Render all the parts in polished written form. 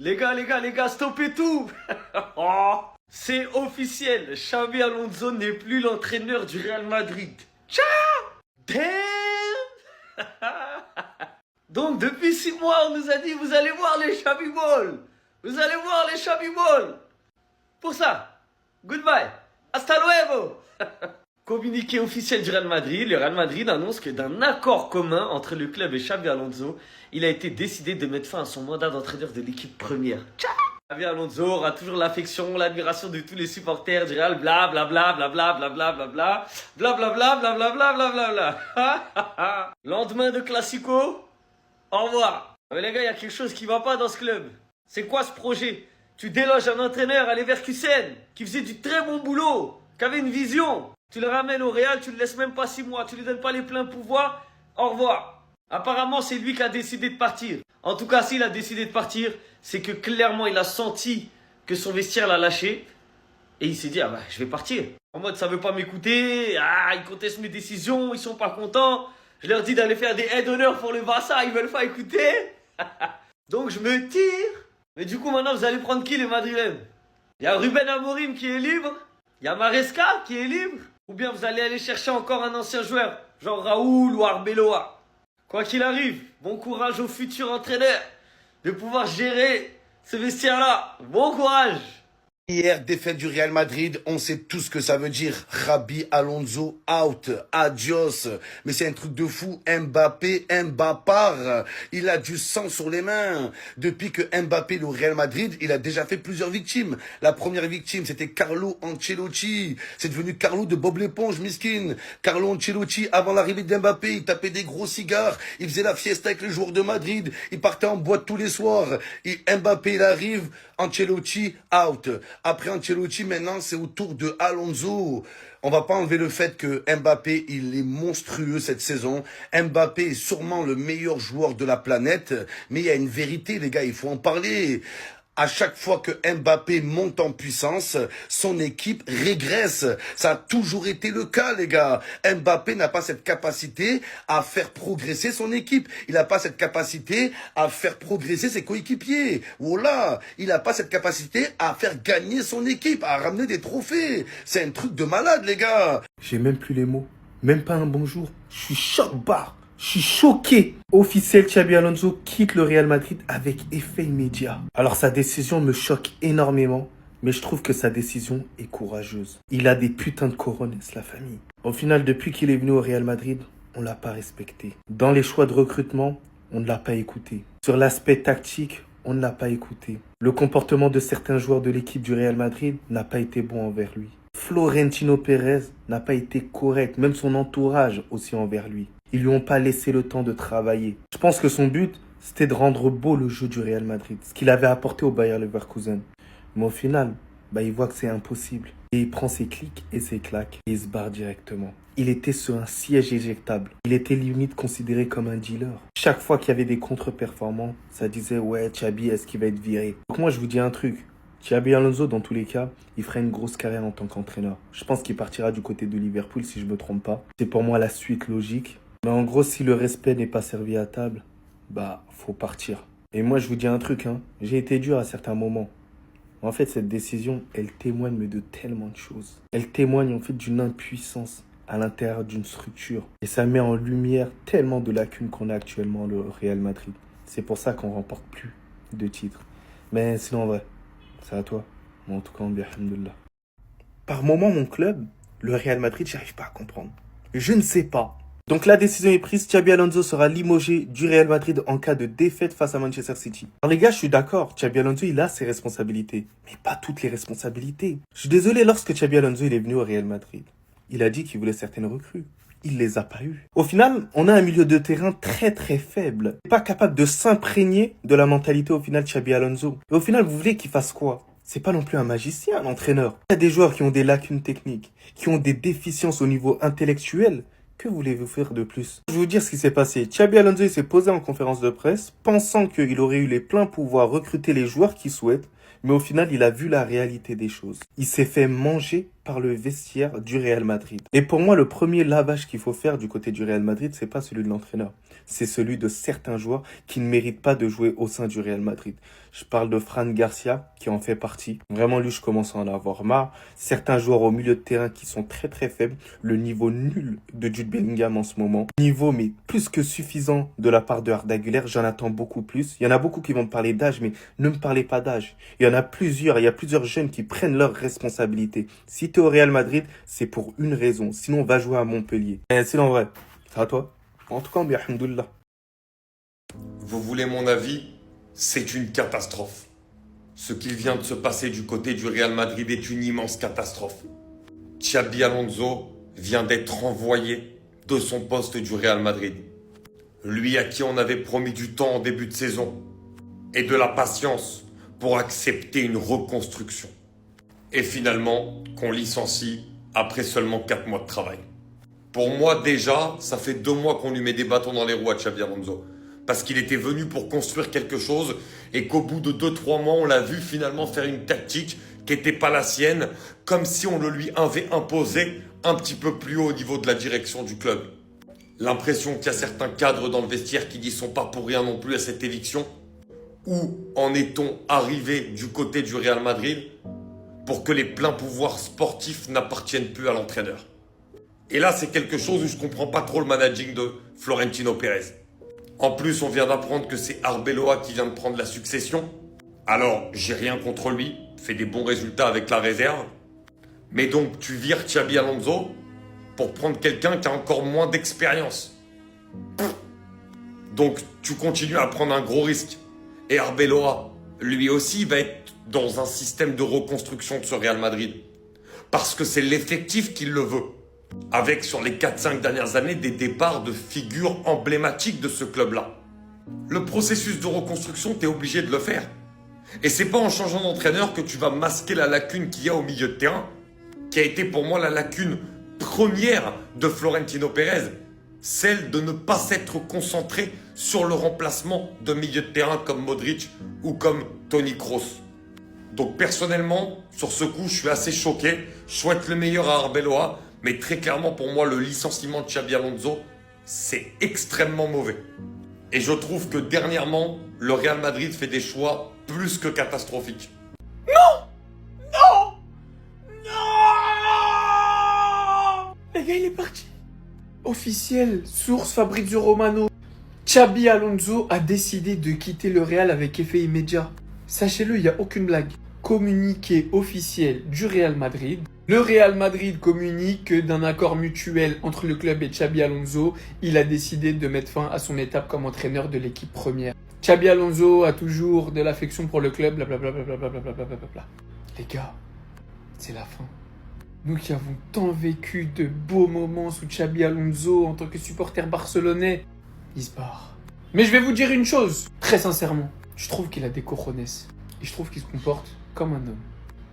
Les gars, stoppez tout. Oh, c'est officiel, Xabi Alonso n'est plus l'entraîneur du Real Madrid. Ciao. Damn. Donc depuis 6 mois, on nous a dit, vous allez voir les Xabi Ball. Vous allez voir les Xabi Ball. Pour ça, goodbye. Hasta luego. Communiqué officiel du Real Madrid, le Real Madrid annonce que d'un accord commun entre le club et Xabi Alonso, il a été décidé de mettre fin à son mandat d'entraîneur de l'équipe première. Ciao. Xabi Alonso aura toujours l'affection, l'admiration de tous les supporters du Real, bla bla bla bla bla bla bla bla bla bla bla bla bla bla bla bla bla bla. Lendemain de Classico, au revoir. Mais les gars, il y a quelque chose qui va pas dans ce club. C'est quoi ce projet? Tu déloges un entraîneur à Leverkusen qui faisait du très bon boulot, qui avait une vision. Tu le ramènes au Real, tu le laisses même pas 6 mois, tu lui donnes pas les pleins pouvoirs, au revoir. Apparemment, c'est lui qui a décidé de partir. En tout cas, s'il a décidé de partir, c'est que clairement, il a senti que son vestiaire l'a lâché. Et il s'est dit, ah bah, je vais partir. En mode, ça veut pas m'écouter, ils contestent mes décisions, ils sont pas contents. Je leur dis d'aller faire des aides d'honneur pour le Barça, ils veulent pas écouter. Donc, je me tire. Mais du coup, maintenant, vous allez prendre qui, les Madrilènes? Il y a Ruben Amorim qui est libre. Il y a Maresca qui est libre. Ou bien vous allez aller chercher encore un ancien joueur, genre Raoul ou Arbeloa. Quoi qu'il arrive, bon courage au futur entraîneur de pouvoir gérer ce vestiaire-là. Bon courage! Hier, défaite du Real Madrid, on sait tout ce que ça veut dire. Xabi Alonso out, adios. Mais c'est un truc de fou. Mbappé part. Il a du sang sur les mains. Depuis que Mbappé est au Real Madrid, il a déjà fait plusieurs victimes. La première victime, c'était Carlo Ancelotti. C'est devenu Carlo de Bob l'éponge, miskin. Carlo Ancelotti, avant l'arrivée d'Mbappé, il tapait des gros cigares. Il faisait la fiesta avec les joueurs de Madrid. Il partait en boîte tous les soirs. Et Mbappé, il arrive. Ancelotti out. Après Ancelotti, maintenant, c'est au tour de Alonso. On va pas enlever le fait que Mbappé, il est monstrueux cette saison. Mbappé est sûrement le meilleur joueur de la planète. Mais il y a une vérité, les gars, il faut en parler. À chaque fois que Mbappé monte en puissance, son équipe régresse. Ça a toujours été le cas, les gars. Mbappé n'a pas cette capacité à faire progresser son équipe. Il n'a pas cette capacité à faire progresser ses coéquipiers. Voilà. Il n'a pas cette capacité à faire gagner son équipe, à ramener des trophées. C'est un truc de malade, les gars. J'ai même plus les mots. Même pas un bonjour. Je suis choc-barre. Je suis choqué. Officiel, Xabi Alonso quitte le Real Madrid avec effet immédiat. Alors sa décision me choque énormément, mais je trouve que sa décision est courageuse. Il a des putains de couronnes, la famille. Au final, depuis qu'il est venu au Real Madrid, on l'a pas respecté. Dans les choix de recrutement, on ne l'a pas écouté. Sur l'aspect tactique, on ne l'a pas écouté. Le comportement de certains joueurs de l'équipe du Real Madrid n'a pas été bon envers lui. Florentino Pérez n'a pas été correct, même son entourage aussi envers lui. Ils lui ont pas laissé le temps de travailler. Je pense que son but, c'était de rendre beau le jeu du Real Madrid, ce qu'il avait apporté au Bayer Leverkusen. Mais au final, il voit que c'est impossible. Et il prend ses clics et ses claques et il se barre directement. Il était sur un siège éjectable. Il était limite considéré comme un dealer. Chaque fois qu'il y avait des contre-performants, ça disait « Ouais, Xabi, est-ce qu'il va être viré ?» Donc moi, je vous dis un truc. Xabi Alonso, dans tous les cas, il fera une grosse carrière en tant qu'entraîneur. Je pense qu'il partira du côté de Liverpool, si je me trompe pas. C'est pour moi la suite logique. Mais en gros, si le respect n'est pas servi à table, faut partir. Et moi, je vous dis un truc, j'ai été dur à certains moments. En fait, cette décision, elle témoigne de tellement de choses. Elle témoigne en fait d'une impuissance à l'intérieur d'une structure. Et ça met en lumière tellement de lacunes qu'on a actuellement au Real Madrid. C'est pour ça qu'on ne remporte plus de titres. Mais sinon, en vrai, c'est à toi. Mais en tout cas, on dit alhamdoulilah. Par moment, mon club, le Real Madrid, j'arrive pas à comprendre. Je ne sais pas. Donc la décision est prise, Xabi Alonso sera limogé du Real Madrid en cas de défaite face à Manchester City. Alors les gars, je suis d'accord, Xabi Alonso il a ses responsabilités, mais pas toutes les responsabilités. Je suis désolé, lorsque Xabi Alonso il est venu au Real Madrid, il a dit qu'il voulait certaines recrues. Il les a pas eues. Au final, on a un milieu de terrain très très faible, pas capable de s'imprégner de la mentalité au final de Xabi Alonso. Et au final, vous voulez qu'il fasse quoi? C'est pas non plus un magicien, un entraîneur. Il y a des joueurs qui ont des lacunes techniques, qui ont des déficiences au niveau intellectuel. Que voulez-vous faire de plus? Je vais vous dire ce qui s'est passé. Xabi Alonso s'est posé en conférence de presse, pensant qu'il aurait eu les pleins pouvoirs recruter les joueurs qu'il souhaite, Mais au final, il a vu la réalité des choses. Il s'est fait manger par le vestiaire du Real Madrid. Et pour moi, le premier lavage qu'il faut faire du côté du Real Madrid, c'est pas celui de l'entraîneur. C'est celui de certains joueurs qui ne méritent pas de jouer au sein du Real Madrid. Je parle de Fran Garcia, qui en fait partie. Vraiment, lui, je commence à en avoir marre. Certains joueurs au milieu de terrain qui sont très très faibles. Le niveau nul de Jude Bellingham en ce moment. Niveau, mais plus que suffisant de la part de Arda Güler. J'en attends beaucoup plus. Il y en a beaucoup qui vont me parler d'âge, mais ne me parlez pas d'âge. Il y a plusieurs jeunes qui prennent leurs responsabilités. Si tu es au Real Madrid, c'est pour une raison. Sinon, va jouer à Montpellier. Et sinon, vrai, c'est à toi. En tout cas, bien, alhamdoulilah. Vous voulez mon avis? C'est une catastrophe. Ce qu'il vient de se passer du côté du Real Madrid est une immense catastrophe. Xabi Alonso vient d'être renvoyé de son poste du Real Madrid. Lui à qui on avait promis du temps en début de saison et de la patience pour accepter une reconstruction. Et finalement, qu'on licencie après seulement 4 mois de travail. Pour moi, déjà, ça fait 2 mois qu'on lui met des bâtons dans les roues à Xabi Alonso. Parce qu'il était venu pour construire quelque chose et qu'au bout de 2-3 mois, on l'a vu finalement faire une tactique qui n'était pas la sienne, comme si on le lui avait imposé un petit peu plus haut au niveau de la direction du club. L'impression qu'il y a certains cadres dans le vestiaire qui n'y sont pas pour rien non plus à cette éviction. Où en est-on arrivé du côté du Real Madrid pour que les pleins pouvoirs sportifs n'appartiennent plus à l'entraîneur? Et là, c'est quelque chose où je ne comprends pas trop le managing de Florentino Pérez. En plus, on vient d'apprendre que c'est Arbeloa qui vient de prendre la succession. Alors, j'ai rien contre lui, fait des bons résultats avec la réserve. Mais donc, tu vires Xabi Alonso pour prendre quelqu'un qui a encore moins d'expérience. Donc, tu continues à prendre un gros risque. Et Arbeloa, lui aussi, va être dans un système de reconstruction de ce Real Madrid. Parce que c'est l'effectif qui le veut. Avec, sur les 4-5 dernières années, des départs de figures emblématiques de ce club-là. Le processus de reconstruction, tu es obligé de le faire. Et c'est pas en changeant d'entraîneur que tu vas masquer la lacune qu'il y a au milieu de terrain, qui a été pour moi la lacune première de Florentino Pérez, celle de ne pas s'être concentré sur le remplacement de milieu de terrain comme Modric ou comme Toni Kroos. Donc personnellement, sur ce coup, je suis assez choqué. Je souhaite le meilleur à Arbeloa, mais très clairement pour moi, le licenciement de Xabi Alonso, c'est extrêmement mauvais. Et je trouve que dernièrement, le Real Madrid fait des choix plus que catastrophiques. Les gars, il est parti. Officiel, source Fabrizio Romano. Xabi Alonso a décidé de quitter le Real avec effet immédiat. Sachez-le, il n'y a aucune blague. Communiqué officiel du Real Madrid. Le Real Madrid communique que d'un accord mutuel entre le club et Xabi Alonso, il a décidé de mettre fin à son étape comme entraîneur de l'équipe première. Xabi Alonso a toujours de l'affection pour le club, blablabla. Les gars, c'est la fin. Nous qui avons tant vécu de beaux moments sous Xabi Alonso en tant que supporter barcelonais, il se barre. Mais je vais vous dire une chose, très sincèrement. Je trouve qu'il a des cojones et je trouve qu'il se comporte comme un homme.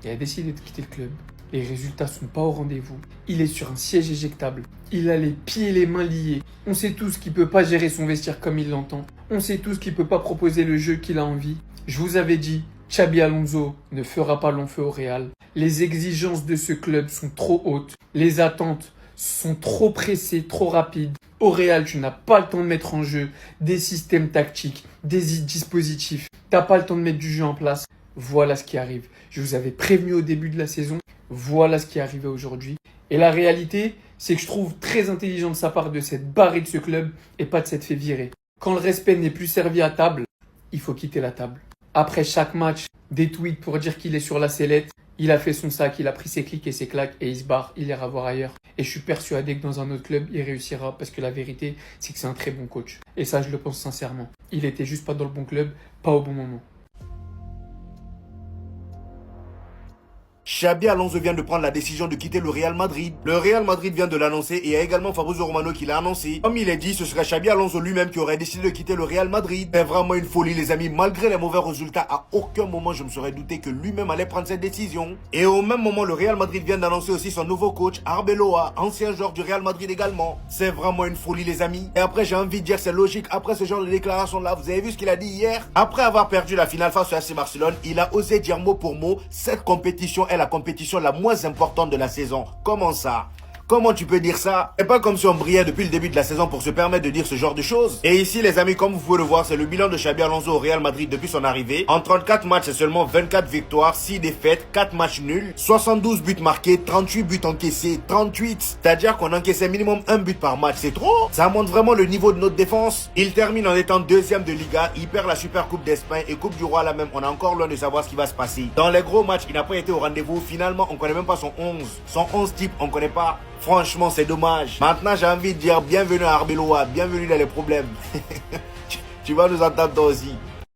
Il a décidé de quitter le club. Les résultats sont pas au rendez-vous. Il est sur un siège éjectable. Il a les pieds et les mains liés. On sait tous qu'il peut pas gérer son vestiaire comme il l'entend. On sait tous qu'il peut pas proposer le jeu qu'il a envie. Je vous avais dit, Xabi Alonso ne fera pas long feu au Real. Les exigences de ce club sont trop hautes. Les attentes sont trop pressées, trop rapides. Au Real, tu n'as pas le temps de mettre en jeu des systèmes tactiques, des dispositifs. T'as pas le temps de mettre du jeu en place. Voilà ce qui arrive. Je vous avais prévenu au début de la saison. Voilà ce qui est arrivé aujourd'hui. Et la réalité, c'est que je trouve très intelligent de sa part de s'être barré de ce club et pas de s'être fait virer. Quand le respect n'est plus servi à table, il faut quitter la table. Après chaque match, des tweets pour dire qu'il est sur la sellette. Il a fait son sac, il a pris ses clics et ses claques et il se barre, il ira voir ailleurs. Et je suis persuadé que dans un autre club, il réussira parce que la vérité, c'est que c'est un très bon coach. Et ça, je le pense sincèrement. Il était juste pas dans le bon club, pas au bon moment. Xabi Alonso vient de prendre la décision de quitter le Real Madrid. Le Real Madrid vient de l'annoncer et il y a également Fabrizio Romano qui l'a annoncé. Comme il est dit, ce serait Xabi Alonso lui-même qui aurait décidé de quitter le Real Madrid. C'est vraiment une folie les amis, malgré les mauvais résultats, à aucun moment je me serais douté que lui-même allait prendre cette décision. Et au même moment, le Real Madrid vient d'annoncer aussi son nouveau coach, Arbeloa, ancien joueur du Real Madrid également. C'est vraiment une folie les amis. Et après j'ai envie de dire c'est logique, après ce genre de déclaration là, vous avez vu ce qu'il a dit hier? Après avoir perdu la finale face au AC Barcelone, il a osé dire mot pour mot, cette compétition est la compétition la moins importante de la saison. Comment ça? Comment tu peux dire ça? C'est pas comme si on brillait depuis le début de la saison pour se permettre de dire ce genre de choses. Et ici les amis, comme vous pouvez le voir, c'est le bilan de Xabi Alonso au Real Madrid depuis son arrivée. En 34 matchs, c'est seulement 24 victoires, 6 défaites, 4 matchs nuls, 72 buts marqués, 38 buts encaissés, 38. C'est-à-dire qu'on encaissait minimum un but par match, c'est trop. Ça montre vraiment le niveau de notre défense. Il termine en étant deuxième de Liga, il perd la Super Coupe d'Espagne et Coupe du Roi là même, on est encore loin de savoir ce qui va se passer. Dans les gros matchs, il n'a pas été au rendez-vous. Finalement, on connaît même pas son 11. Son 11 type, on connaît pas. Franchement, c'est dommage. Maintenant, j'ai envie de dire bienvenue à Arbeloa, bienvenue dans les problèmes. Tu vas nous entendre toi aussi.